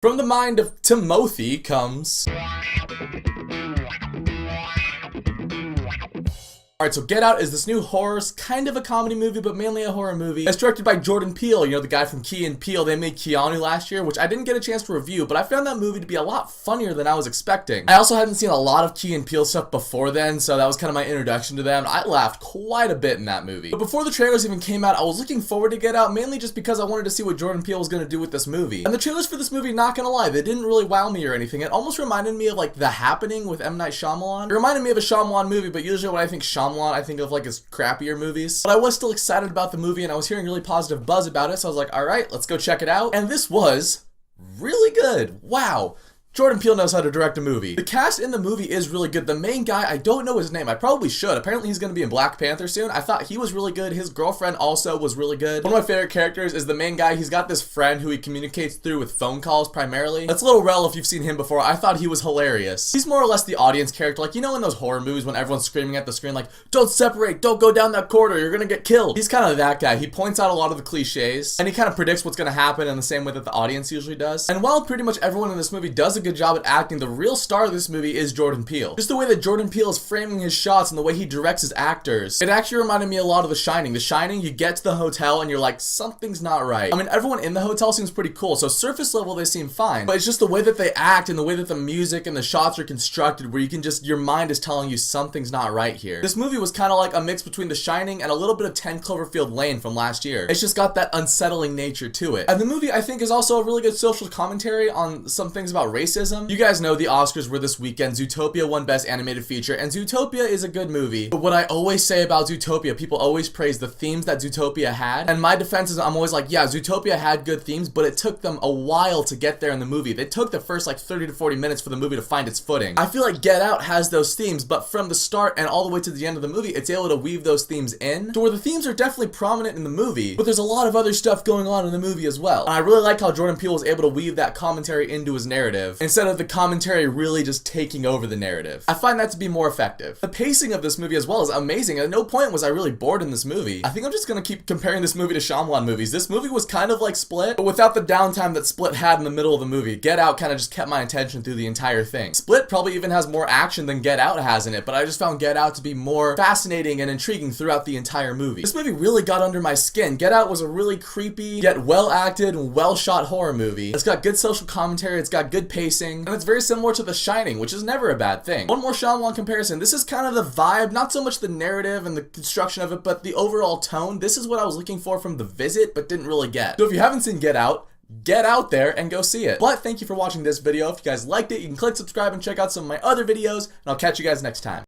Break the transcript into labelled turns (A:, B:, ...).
A: From the mind of Timothy comes... Alright, so Get Out is this new horror, kind of a comedy movie, but mainly a horror movie. It's directed by Jordan Peele, you know, the guy from Key and Peele. They made Keanu last year, which I didn't get a chance to review, but I found that movie to be a lot funnier than I was expecting. I also hadn't seen a lot of Key and Peele stuff before then, so that was kind of my introduction to them. I laughed quite a bit in that movie. But before the trailers even came out, I was looking forward to Get Out, mainly just because I wanted to see what Jordan Peele was going to do with this movie. And the trailers for this movie, not gonna lie, they didn't really wow me or anything. It almost reminded me of like The Happening with M. Night Shyamalan. It reminded me of a Shyamalan movie, but usually when I think Shyamalan, I think of like his crappier movies. But I was still excited about the movie and I was hearing really positive buzz about it, so I was like, alright, let's go check it out. And this was really good. Wow. Jordan Peele knows how to direct a movie. The cast in the movie is really good. The main guy, I don't know his name. I probably should. Apparently he's going to be in Black Panther soon. I thought he was really good. His girlfriend also was really good. One of my favorite characters is the main guy. He's got this friend who he communicates through with phone calls primarily. That's Little Rel if you've seen him before. I thought he was hilarious. He's more or less the audience character. Like, you know in those horror movies when everyone's screaming at the screen like, don't separate, don't go down that corridor, you're going to get killed. He's kind of that guy. He points out a lot of the cliches and he kind of predicts what's going to happen in the same way that the audience usually does. And while pretty much everyone in this movie does a good job at acting, the real star of this movie is Jordan Peele. Just the way that Jordan Peele is framing his shots and the way he directs his actors. It actually reminded me a lot of The Shining. The Shining, you get to the hotel and you're like, something's not right. I mean, everyone in the hotel seems pretty cool, so surface level they seem fine, but it's just the way that they act and the way that the music and the shots are constructed where you can just, your mind is telling you something's not right here. This movie was kind of like a mix between The Shining and a little bit of 10 Cloverfield Lane from last year. It's just got that unsettling nature to it. And the movie, I think, is also a really good social commentary on some things about racism. You guys know the Oscars were this weekend. Zootopia won Best Animated Feature, and Zootopia is a good movie. But what I always say about Zootopia, people always praise the themes that Zootopia had, and my defense is I'm always like, yeah, Zootopia had good themes, but it took them a while to get there in the movie. They took the first like 30 to 40 minutes for the movie to find its footing. I feel like Get Out has those themes, but from the start and all the way to the end of the movie, it's able to weave those themes in to where the themes are definitely prominent in the movie, but there's a lot of other stuff going on in the movie as well. And I really like how Jordan Peele was able to weave that commentary into his narrative instead of the commentary really just taking over the narrative. I find that to be more effective. The pacing of this movie as well is amazing. At no point was I really bored in this movie. I think I'm just gonna keep comparing this movie to Shyamalan movies. This movie was kind of like Split, but without the downtime that Split had in the middle of the movie. Get Out kind of just kept my attention through the entire thing. Split probably even has more action than Get Out has in it, but I just found Get Out to be more fascinating and intriguing throughout the entire movie. This movie really got under my skin. Get Out was a really creepy, yet well acted and well shot horror movie. It's got good social commentary, it's got good pacing, and it's very similar to The Shining, which is never a bad thing. One more Shyamalan comparison. This is kind of the vibe, not so much the narrative and the construction of it, but the overall tone. This is what I was looking for from The Visit, but didn't really get. So if you haven't seen Get out there and go see it. But thank you for watching this video. If you guys liked it, you can click subscribe and check out some of my other videos, and I'll catch you guys next time.